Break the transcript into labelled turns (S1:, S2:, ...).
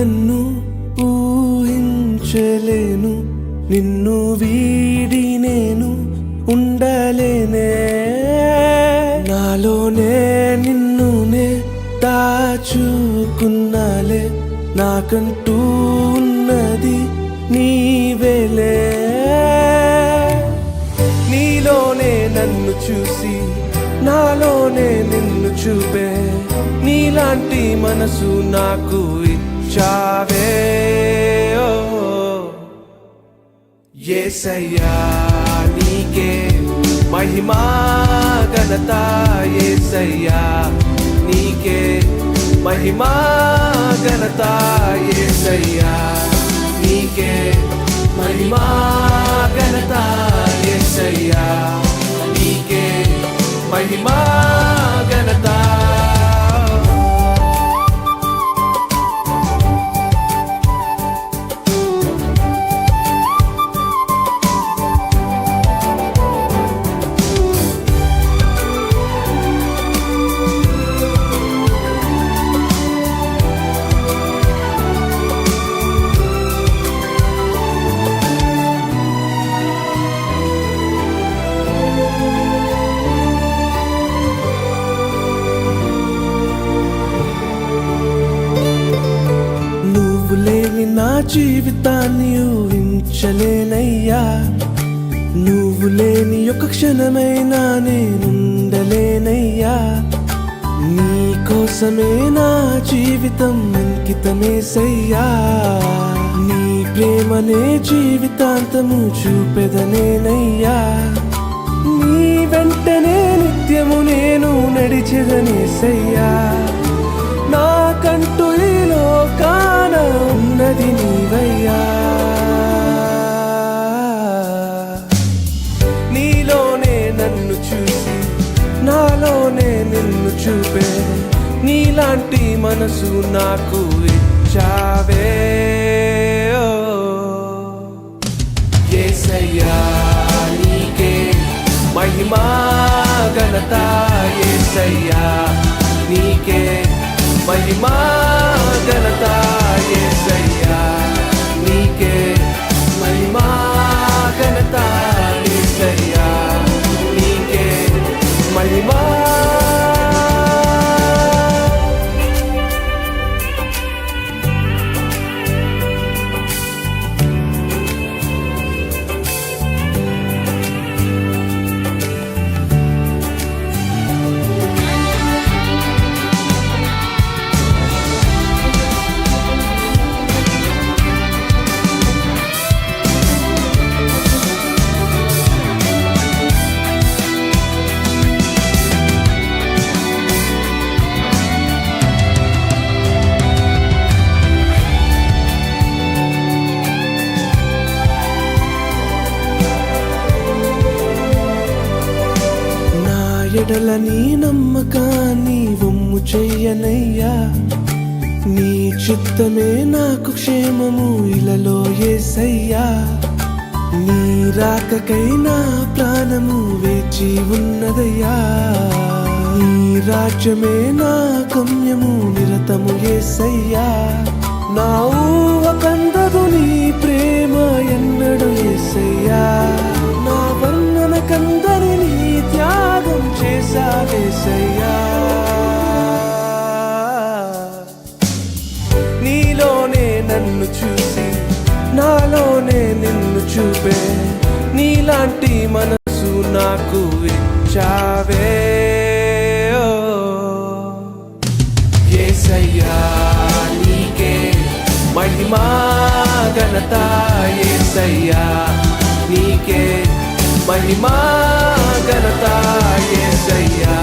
S1: నన్ను ఊహించలేను, నిన్ను వీడి నేను ఉండలేనే. నాలోనే నిన్నునే దాచుకున్నాలే, నాకంటూ ఉన్నది నీవేలే. నీలోనే నన్ను చూసి నాలోనే నిన్ను చూపే, నీలాంటి మనసు నాకు ఇచ్చావే. యేసయ్యా నీకే మహిమా ఘనత, యేసయ్యా నీకే మహిమా ఘనత, యేసయ్యా నీకే మహిమా ఘనత, యేసయ్యా నీకే మహిమా ఘనత. లేని నా జీవితాన్ని ఊహించలేనయ్యా, నువ్వు లేని ఒక క్షణమైనా నేనుండలేనయ్యా. నీ కోసమే నా జీవితం అంకితమేసయ్యా, నీ ప్రేమనే జీవితాంతము చూపెదనేనయ్యా. నీ వెంటనే నిత్యము నేను నడిచెదనేసయ్యా, నాకంటూ ఈ లోకాన ఉన్నది నీవయ్యా. నీలోనే నన్ను చూసి నాలోనే నిన్ను చూపే, నీలాంటి మనసు నాకు ఇచ్చావే. యేసయ్యా నీకే మహిమా ఘనత, యేసయ్యా నీకే మహిమా ఘనత, యేసయ్యా నీకే మహిమా ఘనత, యేసయ్యా నీకే మహిమా. ఎడల నీ నమ్మకాన్ని వమ్ము చెయ్యనయ్యా, నీ చిత్తమే నాకు క్షేమము ఇలలో యేసయ్యా. నీ రాకకై నా ప్రాణము వేచి ఉన్నదయ్యా, నీ రాజ్యమే నా గమ్యము నిరతము యేసయ్యా. నా ఊహ కందదు నీ ప్రేమ ఎన్నడు యేసయ్యా, నా వర్ణన కందని నీ త్యాగం చేసావేసయ్యా. నీలోనే నన్ను చూసి నాలోనే నిన్ను చూపే, నీలాంటి మనసు నాకు ఇచ్చావే. యేసయ్యా నీకే మహిమా ఘనత, యేసయ్యా నీకే మహిమా ఘనత, యేసయ్యా